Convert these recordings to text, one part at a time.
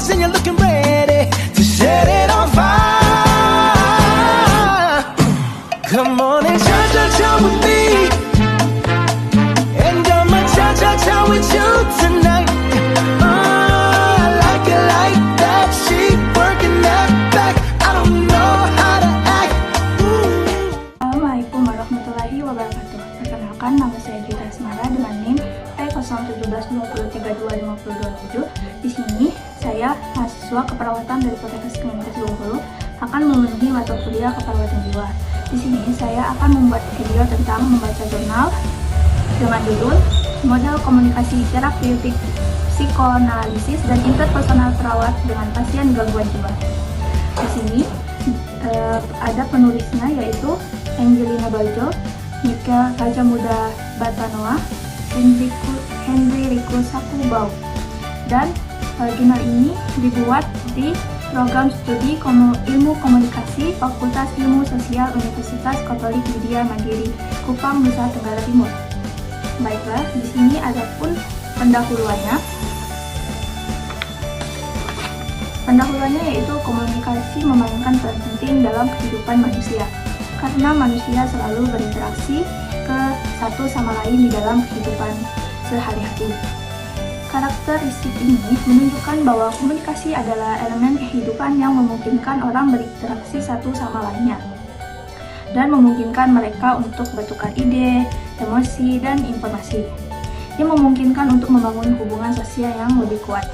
yours and you're looking ready to set it on fire. Come on and cha-cha-cha with me, and I'ma cha-cha-cha with you tonight. I like it like that, she working that back, I don't know how to act. Assalamualaikum warahmatullahi wabarakatuh. Perkenalkan, nama saya Juta Asmara dengan NIM P017232527. Di sini saya mahasiswa keperawatan dari Politeknik Kemenkes Bengkulu akan memenuhi mata kuliah keperawatan jiwa. Di sini saya akan membuat video tentang membaca jurnal dengan judul Model Komunikasi Terapeutik Psikoanalisis dan Interpersonal Perawat dengan Pasien Gangguan Jiwa. Di sini ada penulisnya yaitu Angelina Baljo, Michael Raja Muda Batanoa, Henry Sakubau. Dan jurnal ini dibuat di Program Studi Ilmu Komunikasi Fakultas Ilmu Sosial Universitas Katolik Widya Mandiri, Kupang, Nusa Tenggara Timur. Baiklah, di sini ada pun pendahuluannya. Pendahuluannya yaitu komunikasi memainkan peran penting dalam kehidupan manusia, karena manusia selalu berinteraksi ke satu sama lain di dalam kehidupan sehari-hari. Karakteristik ini menunjukkan bahwa komunikasi adalah elemen kehidupan yang memungkinkan orang berinteraksi satu sama lainnya dan memungkinkan mereka untuk bertukar ide, emosi, dan informasi yang memungkinkan untuk membangun hubungan sosial yang lebih kuat.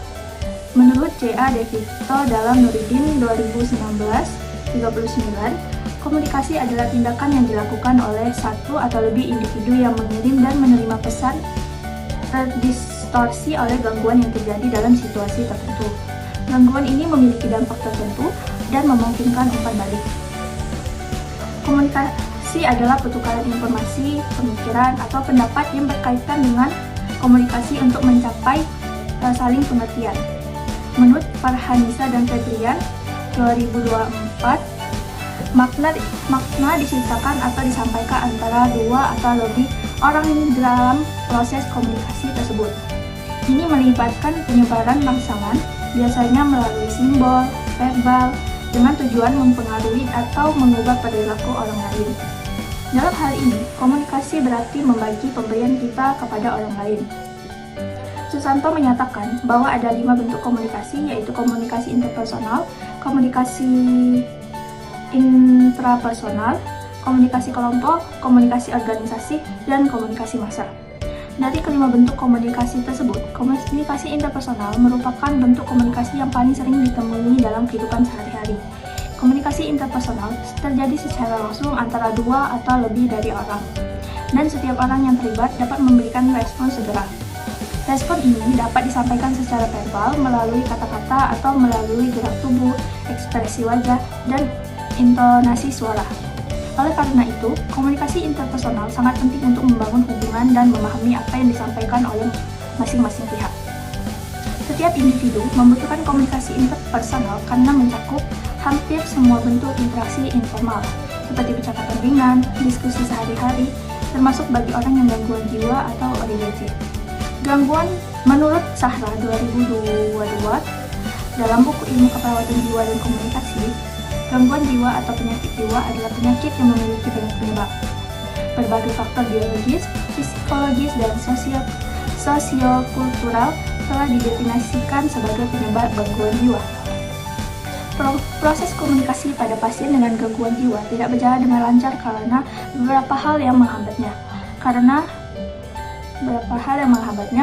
Menurut C.A. De Vito dalam Nuruddin 2019-39, komunikasi adalah tindakan yang dilakukan oleh satu atau lebih individu yang mengirim dan menerima pesan terdistorsi oleh gangguan yang terjadi dalam situasi tertentu. Gangguan ini memiliki dampak tertentu dan memungkinkan umpan balik. Komunikasi adalah pertukaran informasi, pemikiran, atau pendapat yang berkaitan dengan komunikasi untuk mencapai saling pengertian. Menurut Farhanisa dan Febrian 2024, makna diciptakan atau disampaikan antara dua atau lebih orang dalam proses komunikasi tersebut. Ini melibatkan penyebaran rangsangan, biasanya melalui simbol, verbal, dengan tujuan mempengaruhi atau mengubah perilaku orang lain. Dalam hal ini, komunikasi berarti membagi pemberian kita kepada orang lain. Susanto menyatakan bahwa ada 5 bentuk komunikasi, yaitu komunikasi interpersonal, komunikasi intrapersonal, komunikasi kelompok, komunikasi organisasi, dan komunikasi massa. Dari kelima bentuk komunikasi tersebut, komunikasi interpersonal merupakan bentuk komunikasi yang paling sering ditemui dalam kehidupan sehari-hari. Komunikasi interpersonal terjadi secara langsung antara dua atau lebih dari orang, dan setiap orang yang terlibat dapat memberikan respon segera. Respon ini dapat disampaikan secara verbal, melalui kata-kata, atau melalui gerak tubuh, ekspresi wajah, dan intonasi suara. Oleh karena itu, komunikasi interpersonal sangat penting untuk membangun hubungan dan memahami apa yang disampaikan oleh masing-masing pihak. Setiap individu membutuhkan komunikasi interpersonal karena mencakup hampir semua bentuk interaksi informal, seperti percakapan ringan, diskusi sehari-hari, termasuk bagi orang yang gangguan jiwa atau ODGJ. Gangguan menurut Sahra 2022 dalam buku Ilmu Keperawatan Jiwa dan Komunikasi, gangguan jiwa atau penyakit jiwa adalah penyakit yang memiliki banyak penyebab. Berbagai faktor biologis, psikologis, dan sosiokultural telah didefinisikan sebagai penyebab gangguan jiwa. Proses komunikasi pada pasien dengan gangguan jiwa tidak berjalan dengan lancar karena beberapa hal yang menghambatnya.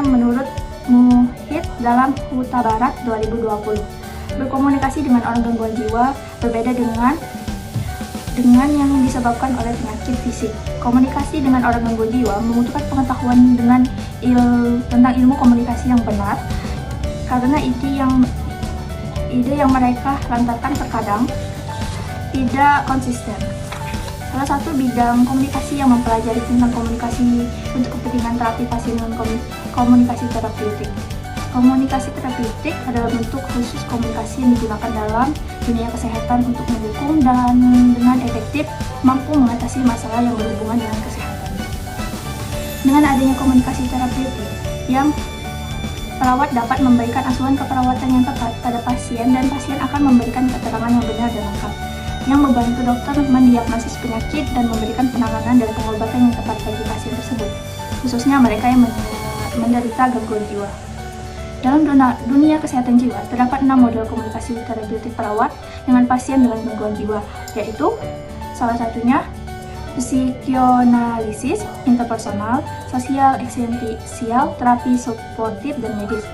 Menurut Muhit dalam Huta Barat 2020. Berkomunikasi dengan orang gangguan jiwa berbeda dengan yang disebabkan oleh penyakit fisik. Komunikasi dengan orang gangguan jiwa membutuhkan pengetahuan tentang ilmu komunikasi yang benar, karena ide yang mereka lontarkan terkadang tidak konsisten. Salah satu bidang komunikasi yang mempelajari tentang komunikasi untuk kepentingan terapi pasien dengan komunikasi terapeutik. Komunikasi terapeutik adalah bentuk khusus komunikasi yang digunakan dalam dunia kesehatan untuk mendukung dan dengan efektif mampu mengatasi masalah yang berhubungan dengan kesehatan. Dengan adanya komunikasi terapeutik yang perawat dapat memberikan asuhan keperawatan yang tepat pada pasien dan pasien akan memberikan keterangan yang benar dan lengkap, yang membantu dokter mendiagnosis penyakit dan memberikan penanganan dan pengobatan yang tepat bagi pasien tersebut, khususnya mereka yang menderita gangguan jiwa. Dalam dunia kesehatan jiwa, terdapat 6 model komunikasi terapeutik perawat dengan pasien dengan gangguan jiwa, yaitu salah satunya psikanalisis, interpersonal, sosial eksistensial, terapi suportif, dan medis.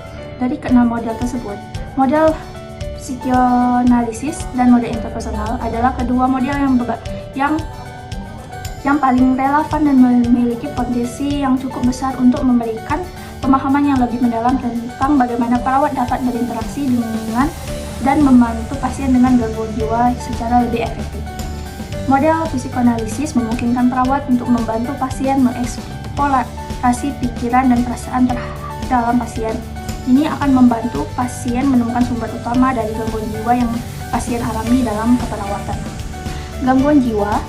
Dari ke-6 model tersebut, model psikanalisis dan model interpersonal adalah kedua model yang paling relevan dan memiliki potensi yang cukup besar untuk memberikan pemahaman yang lebih mendalam tentang bagaimana perawat dapat berinteraksi dengan dan membantu pasien dengan gangguan jiwa secara lebih efektif. Model psikanalisis memungkinkan perawat untuk membantu pasien mengeksplorasi pikiran dan perasaan dalam pasien. Ini akan membantu pasien menemukan sumber utama dari gangguan jiwa yang pasien alami dalam keperawatan. Gangguan jiwa.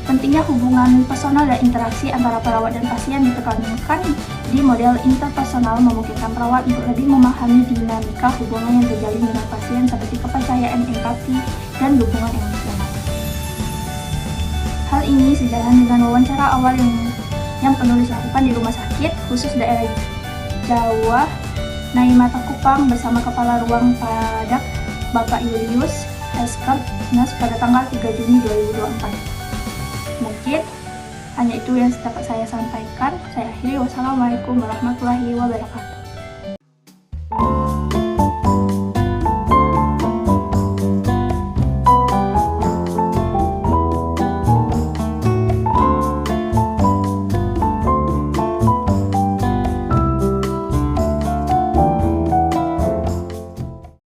Pentingnya hubungan personal dan interaksi antara perawat dan pasien ditekankan di model interpersonal, memungkinkan perawat untuk lebih memahami dinamika hubungan yang terjalin dengan pasien seperti kepercayaan, empati, dan dukungan emosional. Hal ini sejalan dengan wawancara awal yang penulis lakukan di rumah sakit khusus daerah Jawa Naimata Kupang bersama Kepala Ruang Padak Bapak Julius Eskepnes pada tanggal 3 Juni 2024. Mungkin hanya itu yang dapat saya sampaikan. Saya akhiri. Wassalamualaikum warahmatullahi wabarakatuh.